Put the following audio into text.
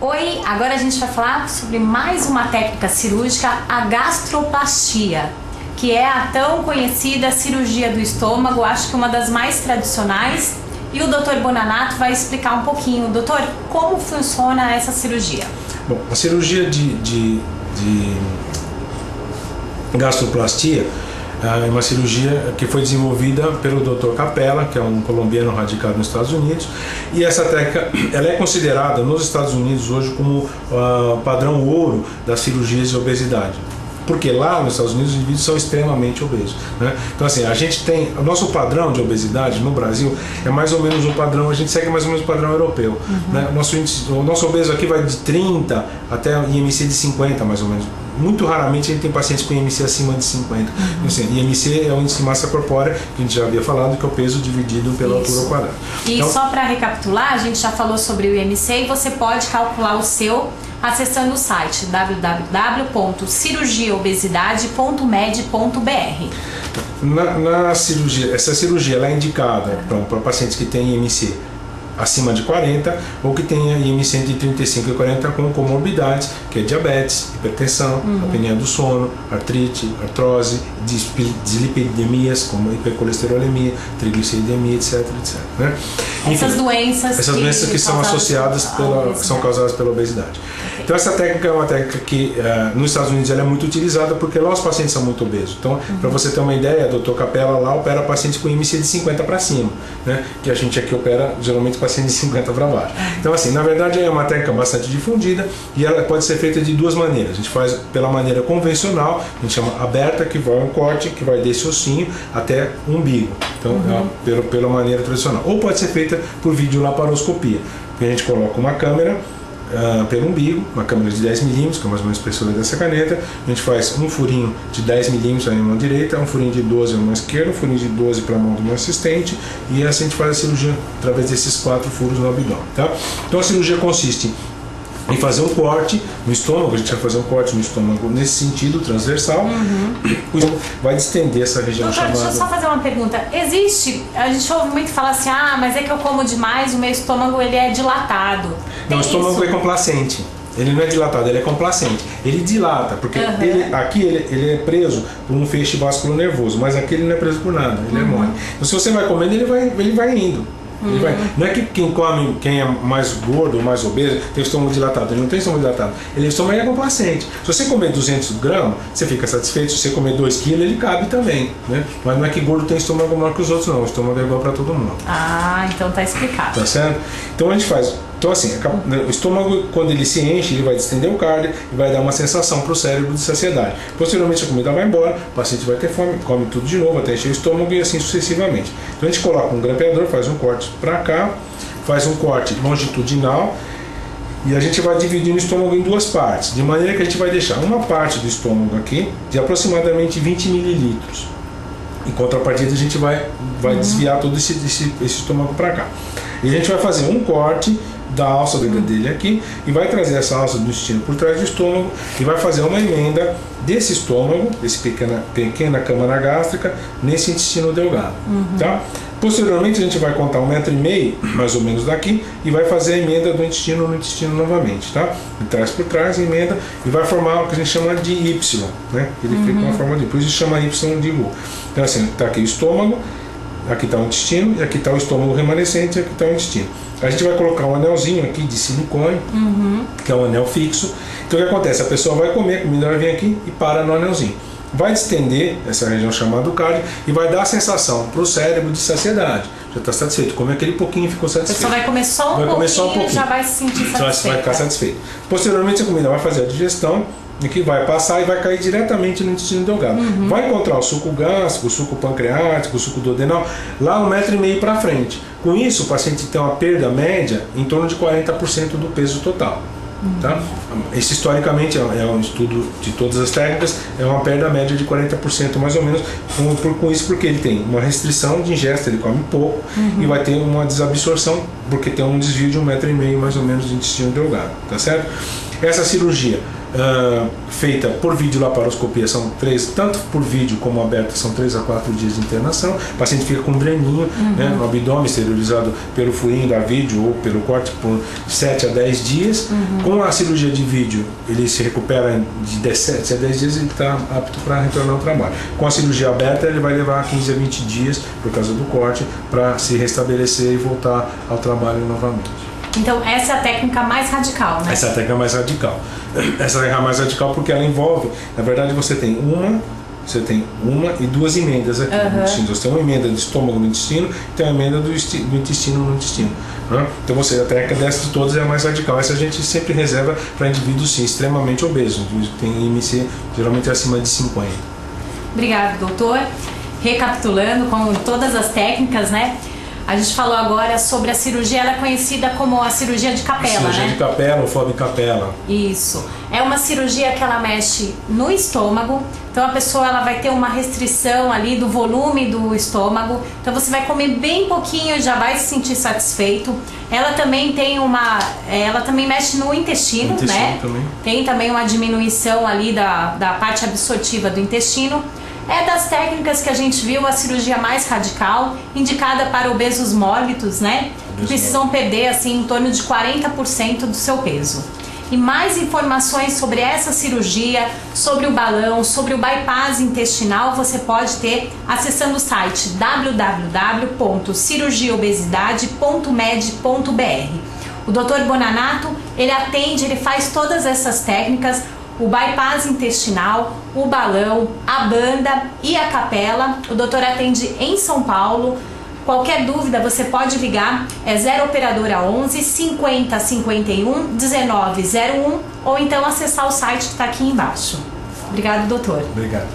Oi, agora a gente vai falar sobre mais uma técnica cirúrgica, a gastroplastia, que é a tão conhecida cirurgia do estômago, acho que uma das mais tradicionais. E o Dr. Bonanato vai explicar um pouquinho. Doutor, como funciona essa cirurgia? Bom, a cirurgia de gastroplastia é uma cirurgia que foi desenvolvida pelo Dr. Capella, que é um colombiano radicado nos Estados Unidos, e essa técnica ela é considerada nos Estados Unidos hoje como padrão ouro das cirurgias de obesidade. Porque lá nos Estados Unidos os indivíduos são extremamente obesos, né? Então assim, a gente tem, o nosso padrão de obesidade no Brasil é mais ou menos o padrão, a gente segue mais ou menos o padrão europeu, né? O nosso obeso aqui vai de 30 até IMC de 50 mais ou menos. Muito raramente a gente tem pacientes com IMC acima de 50. Então, assim, IMC é o índice de massa corpórea, que a gente já havia falado, que é o peso dividido pela altura ao quadrado. E então, só para recapitular, a gente já falou sobre o IMC e você pode calcular o seu acessando o site www.cirurgiaobesidade.med.br. Na cirurgia, essa cirurgia ela é indicada para pacientes que têm IMC acima de 40 ou que tenha IMC entre 35 e 40 com comorbidades, que é diabetes, hipertensão, apneia do sono, artrite, artrose, dislipidemias como hipercolesterolemia, trigliceridemia, etc, né? Essas doenças que são associadas que são causadas pela obesidade. Então essa técnica é uma técnica que nos Estados Unidos ela é muito utilizada porque lá os pacientes são muito obesos. Então, para você ter uma ideia, o Dr. Capella lá opera pacientes com IMC de 50 para cima, né? Que a gente aqui opera geralmente pacientes de 50 para baixo. Então assim, na verdade é uma técnica bastante difundida e ela pode ser feita de duas maneiras. A gente faz pela maneira convencional, a gente chama aberta, que vai um corte que vai desse ossinho até o umbigo. Então, pela maneira tradicional. Ou pode ser feita por videolaparoscopia, que a gente coloca uma câmera pelo umbigo, uma câmera de 10 milímetros, que é mais ou menos a espessura dessa caneta. A gente faz um furinho de 10 milímetros na mão direita, um furinho de 12 na mão esquerda, um furinho de 12 para a mão do meu assistente, e assim a gente faz a cirurgia através desses 4 furos no abdômen, tá? Então a cirurgia consiste em fazer um corte no estômago, a gente vai fazer um corte no estômago nesse sentido, transversal, o estômago vai distender essa região chamada... Deixa eu só fazer uma pergunta. Existe, a gente ouve muito falar assim, mas é que eu como demais, o meu estômago ele é dilatado. Não, o estômago é complacente. Ele não é dilatado, ele é complacente. Ele dilata, porque ele é preso por um feixe vascular nervoso, mas aqui ele não é preso por nada, ele é mole. Então se você vai comendo, ele vai indo. Não é que quem é mais gordo ou mais obeso tem o estômago dilatado, ele não tem estômago dilatado, ele é complacente. Se você comer 200 gramas, você fica satisfeito. Se você comer 2 quilos, ele cabe também, né? Mas não é que gordo tem estômago maior que os outros, não. O estômago é igual para todo mundo. Então tá explicado. Tá certo? Então a gente faz. Então assim, o estômago, quando ele se enche, ele vai distender o cardio e vai dar uma sensação para o cérebro de saciedade. Posteriormente a comida vai embora, o paciente vai ter fome, come tudo de novo até encher o estômago e assim sucessivamente. Então a gente coloca um grampeador, faz um corte para cá, faz um corte longitudinal e a gente vai dividindo o estômago em duas partes, de maneira que a gente vai deixar uma parte do estômago aqui de aproximadamente 20 mililitros. Em contrapartida a gente vai desviar todo esse estômago para cá. E a gente vai fazer um corte da alça dele aqui e vai trazer essa alça do intestino por trás do estômago e vai fazer uma emenda desse estômago, desse pequena câmara gástrica, nesse intestino delgado, tá? Posteriormente a gente vai contar 1,5 m mais ou menos daqui e vai fazer a emenda do intestino no intestino novamente, tá? De trás por trás, emenda, e vai formar o que a gente chama de Y, né? Ele fica com uma forma de, por isso chama Y de U. Então assim, tá aqui o estômago, aqui está o intestino, e aqui está o estômago remanescente, e aqui está o intestino. A gente vai colocar um anelzinho aqui de silicone, que é um anel fixo. Então o que acontece? A pessoa vai comer, a comida vai vir aqui e para no anelzinho. Vai distender essa região chamada cardio e vai dar a sensação para o cérebro de saciedade. Já está satisfeito, come aquele pouquinho e ficou satisfeito. A pessoa vai comer só um pouquinho e já vai se sentir satisfeito. Vai ficar satisfeito. Posteriormente a comida vai fazer a digestão, que vai passar e vai cair diretamente no intestino delgado. Vai encontrar o suco gástrico, o suco pancreático, o suco duodenal, lá 1,5 m para frente. Com isso, o paciente tem uma perda média em torno de 40% do peso total. Tá? Esse historicamente é um estudo de todas as técnicas, é uma perda média de 40% mais ou menos, com isso porque ele tem uma restrição de ingesta, ele come pouco e vai ter uma desabsorção porque tem um desvio de 1,5 m mais ou menos de intestino delgado, tá certo? Essa cirurgia feita por videolaparoscopia, são 3, tanto por vídeo como aberta, são 3 a 4 dias de internação. O paciente fica com um dreninho, né, no abdômen, esterilizado pelo furinho da vídeo ou pelo corte por 7 a 10 dias. Com a cirurgia de vídeo, ele se recupera de 7 a 10 dias e ele está apto para retornar ao trabalho. Com a cirurgia aberta, ele vai levar 15 a 20 dias, por causa do corte, para se restabelecer e voltar ao trabalho novamente. Então essa é a técnica mais radical, né? Essa é a técnica mais radical. Essa é a técnica mais radical porque ela envolve, na verdade você tem uma e 2 emendas aqui no intestino. Você tem uma emenda do estômago no intestino e tem uma emenda do intestino no intestino. Né? Então a técnica dessas de todas é a mais radical. Essa a gente sempre reserva para indivíduos sim, extremamente obesos, que tem IMC geralmente acima de 50. Obrigado, doutor. Recapitulando com todas as técnicas, né? A gente falou agora sobre a cirurgia, ela é conhecida como a cirurgia de Capella, cirurgia de Capella ou Fob Capella. Isso. É uma cirurgia que ela mexe no estômago, então a pessoa ela vai ter uma restrição ali do volume do estômago, então você vai comer bem pouquinho e já vai se sentir satisfeito. Ela também tem ela também mexe no intestino, né? Também. Tem também uma diminuição ali da parte absortiva do intestino. É das técnicas que a gente viu a cirurgia mais radical, indicada para obesos mórbidos, né? Que precisam perder assim em torno de 40% do seu peso. E mais informações sobre essa cirurgia, sobre o balão, sobre o bypass intestinal, você pode ter acessando o site www.cirurgiaobesidade.med.br. O Dr. Bonanato, ele faz todas essas técnicas, o bypass intestinal, o balão, a banda e a capela. O doutor atende em São Paulo. Qualquer dúvida você pode ligar, é 0 operadora 11 50 51 19 01 ou então acessar o site que está aqui embaixo. Obrigado, doutor. Obrigado.